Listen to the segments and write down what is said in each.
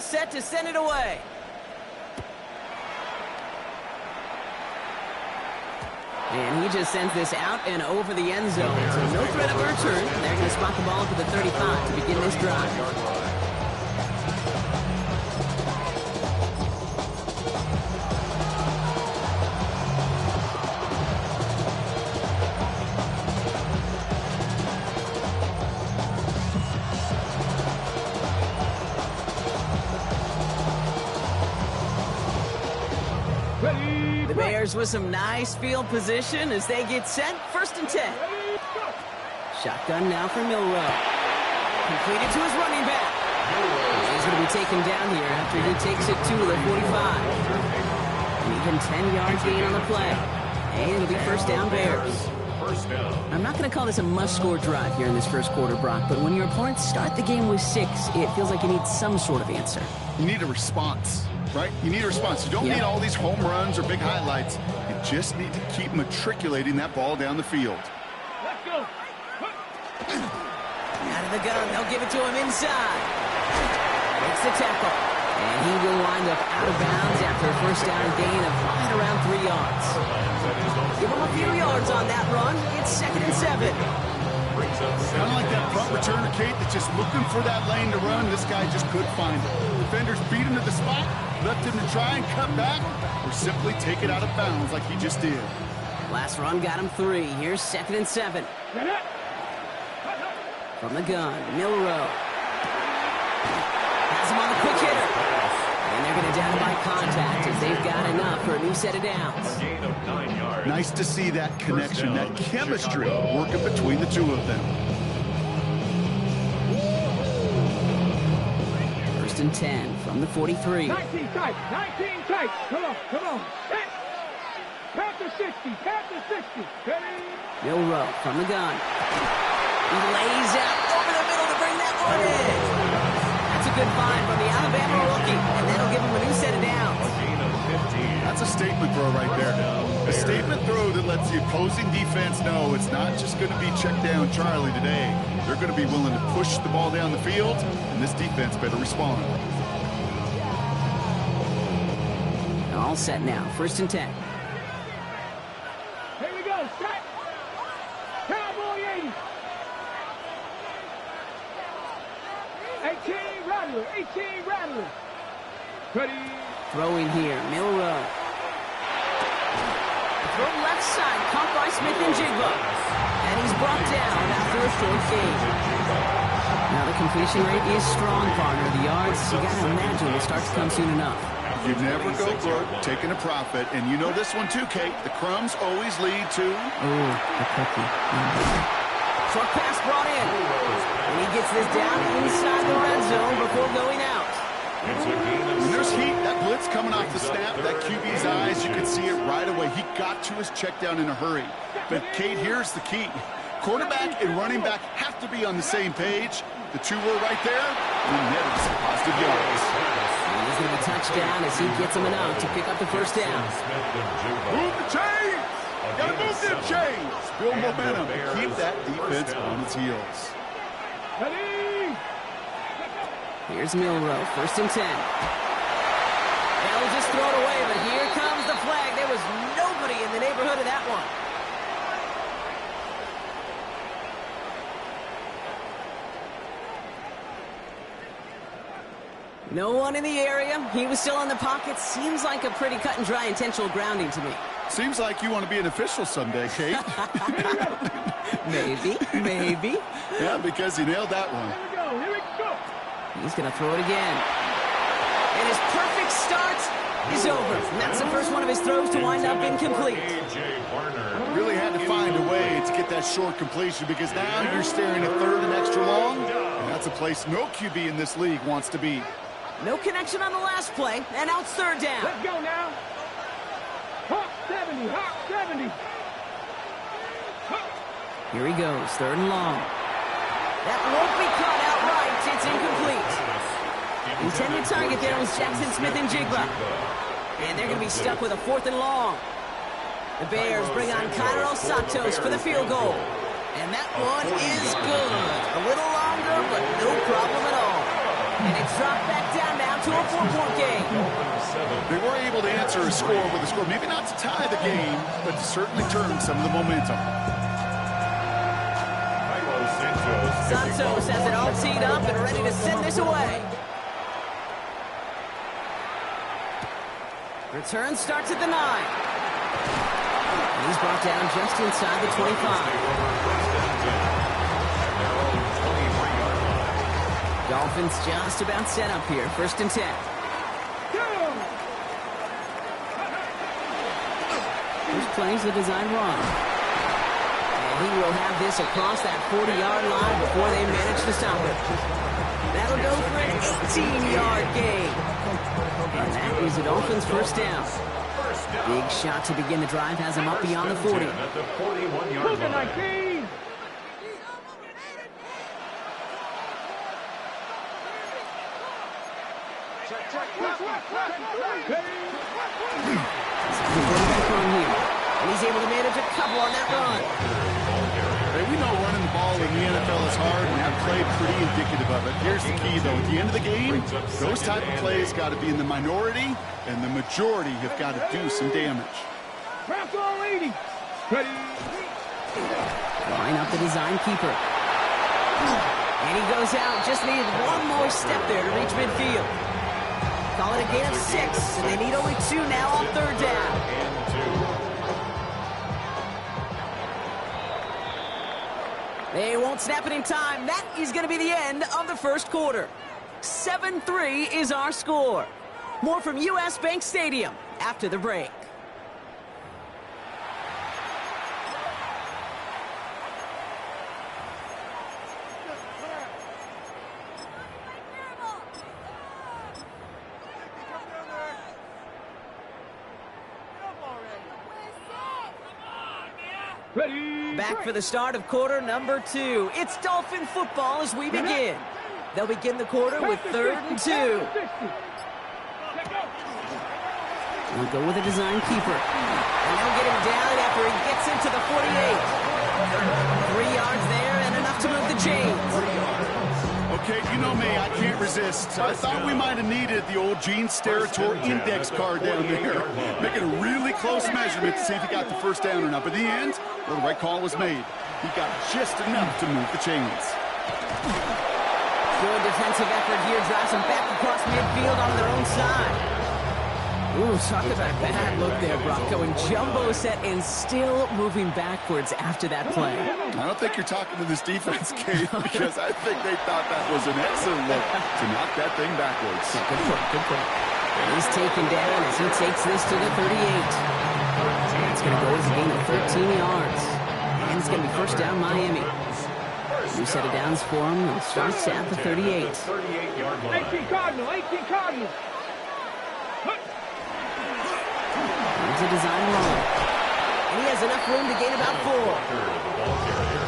all set to send it away. And he just sends this out and over the end zone. So no threat of a return. They're going to spot the ball to the 35 to begin this drive. The Bears with some nice field position as they get set. 1st and 10. Shotgun now for Milroe. Completed to his running back. He's going to be taken down here after he takes it to the 45. And even 10 yards gain on the play. And it'll be 1st down Bears. I'm not going to call this a must-score drive here in this first quarter, Brock, but when your opponents start the game with 6, it feels like you need some sort of answer. You need a response. Right? You need a response. You don't need all these home runs or big highlights. You just need to keep matriculating that ball down the field. Let's go. Out of the gun. They'll give it to him inside. Makes the tackle. And he will wind up out of bounds after a 1st down gain of right around 3 yards. Give him a few yards on that run. It's 2nd and 7. Kind of like that punt returner, Kate, that's just looking for that lane to run. This guy just couldn't find it. Defenders beat him to the spot, left him to try and cut back, or simply take it out of bounds like he just did. Last run got him 3. Here's 2nd and 7. From the gun, Milroe. Has him on the quick hitter. And they're going to down by contact as they've got enough for a new set of downs. Nice to see that connection, that chemistry working between the two of them. 1st and 10 from the 43. 19 tight, 19 tight. Come on, come on. Pass to 60, pass to 60. Milroe from the gun. He lays out over the middle to bring that one in. That's a good find from the Alabama rookie, and that'll give him a new set of downs. That's a statement throw right there. A statement throw that lets the opposing defense know it's not just going to be check down Charlie today. They're going to be willing to push the ball down the field, and this defense better respond. All set now. 1st and 10. Here we go. Set. Cowboy 80. 18 Rattler. 18 Rattler. Ready. Throwing here. Milroe. Throw left side. Caught by Smith-Njigba. And he's brought down after a 4th gain. Now the completion rate is strong, partner. The yards, you got to imagine, will start to come soon enough. You never go broke taking a profit. And you know this one too, Kate. The crumbs always lead to... Oh, the cookie. Short pass brought in. And he gets this down inside the red zone before going out. When there's heat, that blitz coming off the snap, that QB's eyes, you can see it right away. He got to his check down in a hurry. But, Kate, here's the key. Quarterback and running back have to be on the same page. The two were right there, and netted some positive yards. And he's going to be touchdown as he gets him enough to pick up the 1st down. Move the chains! Gotta move them chains! Build momentum and keep that defense on its heels. Ready. Here's Milroe, 1st and 10. They'll just throw it away, but here comes the flag. There was nobody in the neighborhood of that one. No one in the area. He was still in the pocket. Seems like a pretty cut and dry intentional grounding to me. Seems like you want to be an official someday, Kate. Maybe, maybe. Yeah, because you nailed that one. Here we go, here we go. He's going to throw it again. And his perfect start is over. And that's the first one of his throws to wind up incomplete. Really had to find a way to get that short completion because now you're staring at 3rd and extra long. And that's a place no QB in this league wants to be. No connection on the last play, and now it's 3rd down. Let's go now. Hawk 70, Hawk 70. Here he goes, 3rd and long. That won't be caught outright. It's incomplete. Intended target there was Jackson Smith-Njigba. And they're going to be stuck with a 4th and long. The Bears bring on Cairo Santos for the field goal. And that one is good. A little longer, but no problem at all. And it's dropped back down now out to a 4-point game. They were able to answer a score with a score, maybe not to tie the game, but to certainly turn some of the momentum. Santos has it all teed up and ready to send this away. Return starts at the 9. And he's brought down just inside the 25. Dolphins just about set up here. 1st and 10. First plays the design run. And he will have this across that 40-yard line before they manage to stop it. That'll go for an 18-yard gain. And that is the Dolphins' first down. Big shot to begin the drive has him up beyond the 40. And he's able to manage a couple on that run. Hey, we know running the ball in the NFL is hard, and that play pretty indicative of it. Here's the key, though. At the end of the game, those type of plays got to be in the minority, and the majority have got to do some damage. Line up the design keeper. And he goes out. Just needed one more step there to reach midfield. Call it a gain of 6, and they need only 2 now on 3rd down. They won't snap it in time. That is going to be the end of the first quarter. 7-3 is our score. More from U.S. Bank Stadium after the break. Back for the start of quarter number 2. It's Dolphin football as we begin. They'll begin the quarter with 3rd and 2. We'll go with a design keeper. And they'll get him down after he gets into the 48. 3 yards there and enough to move the chains. Okay, you know me, I can't resist. I thought we might have needed the old Gene Steratore index card down there. Making a really close measurement to see if he got the first down or not. But in the end, well, the right call was made. He got just enough to move the chains. Good defensive effort here. Drives them back across midfield on their own side. Ooh, talk about a bad look there, Brock. Going jumbo set and still moving backwards after that play. I don't think you're talking to this defense, Kate, because I think they thought that was an excellent look to knock that thing backwards. Yeah, good point, good point. And he's taken down as he takes this to the 38. It's going to go as a gain of 13 yards. And it's going to be first down Miami. New set of downs for him. It starts at the 38. 18 Cardinal, 18 Cardinal. Here's a design run. And he has enough room to gain about 4.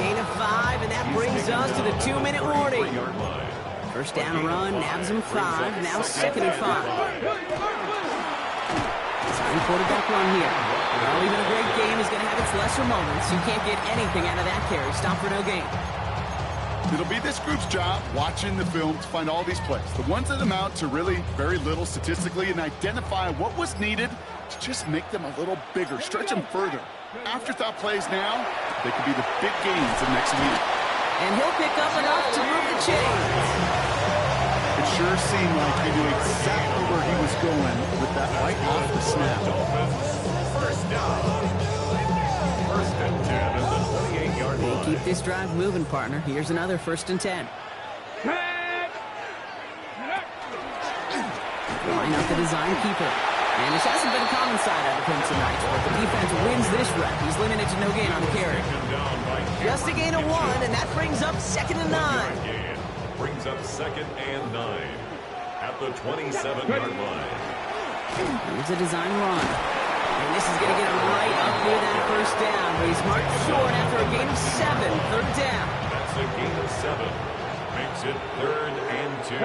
Gain of 5, and that brings us to the 2-minute warning. First down run, nabs him 5, now 2nd and 5. Design quarterback run here. Well, even a great game is going to have its lesser moments. You can't get anything out of that carry. Stop for no gain. It'll be this group's job watching the film to find all these plays, the ones that amount to really very little statistically, and identify what was needed to just make them a little bigger, stretch them further. Afterthought plays now, they could be the big gains of next week. And he'll pick up enough to move the chains. It sure seemed like he knew exactly where he was going with that right off the snap. First down. 1st and 10 at the 28-yard line. They keep this drive moving, partner. Here's another 1st and 10. Line up the design keeper. And this hasn't been a common side out of him tonight, but the defense wins this rep. He's limited to no gain on the carry. Just a gain of 1, and that brings up 2nd and 9. Brings up 2nd and 9 at the 27-yard line. Here's a design run. And this is going to get him right up near that first down. But he's marked short after a gain of 7. 3rd down. That's a gain of 7. Makes it 3rd and 2.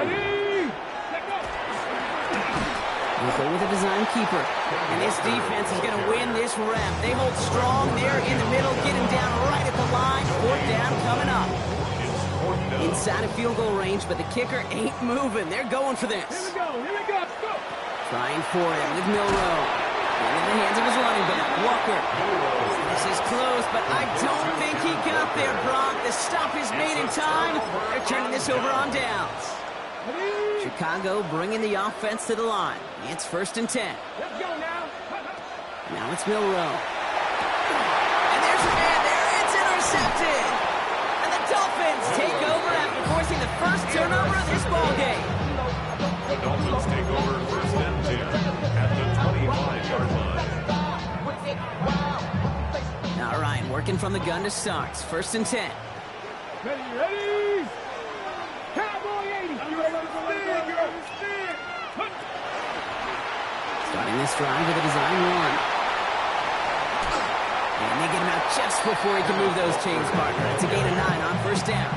We'll go with a design keeper. And this defense is going to win this rep. They hold strong there in the middle. Get him down right at the line. 4th down coming up. It's 4th Inside of field goal range, but the kicker ain't moving. They're going for this. Here we go, here we go, go! Trying for it with Milrow. In the hands of his running back, Walker. This is close, but I don't think he got there, Brock. The stop is made in time. They're turning this over on downs. Chicago bringing the offense to the line. It's 1st and 10. Let's go now. Now it's Milrow. And there's a man there. It's intercepted. And the Dolphins take over after forcing the first turnover of this ballgame. The Dolphins take over 1st and 10 at the 25-yard line. All right, working from the gun to start. 1st and 10. Ready, ready! Cowboy 80! You ready to spin? Starting this drive with a design run. And they get him out just before he can move those chains, partner. It's a gain of 9 on 1st down.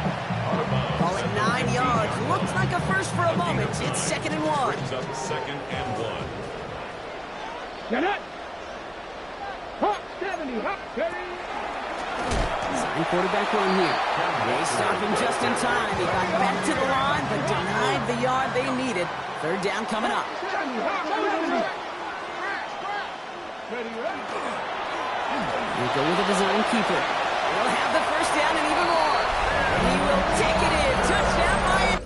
Call it 9 yards. Looked like a first for a moment. It's 2nd and 1. Brings up 2nd and 1. Get it! Hop 70, hop 30! Design quarterback run here. They stop him just in time. He got back to the line, but denied the yard they needed. 3rd down coming up. 70, hop 70! Ready, ready? We go with a design keeper. He'll have the 1st down and even more. He will take it in. Touchdown, Miami.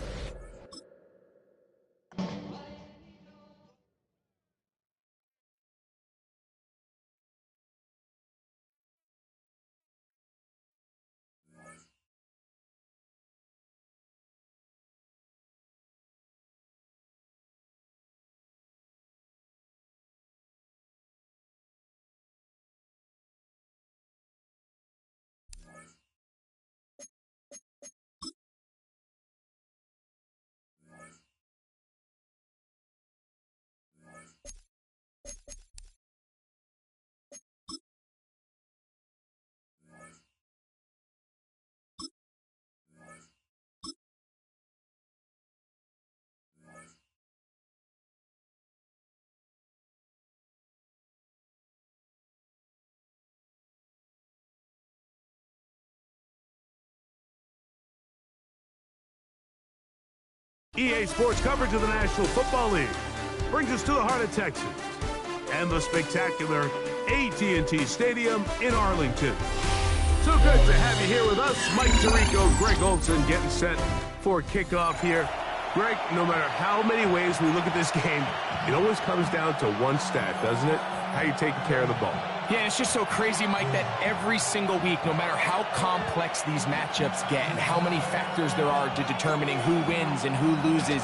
EA Sports coverage of the National Football League brings us to the heart of Texas and the spectacular AT&T Stadium in Arlington. So good to have you here with us. Mike Tirico, Greg Olson getting set for kickoff here. Greg, no matter how many ways we look at this game, it always comes down to one stat, doesn't it? How you taking care of the ball. Yeah, it's just so crazy, Mike, that every single week, no matter how complex these matchups get and how many factors there are to determining who wins and who loses,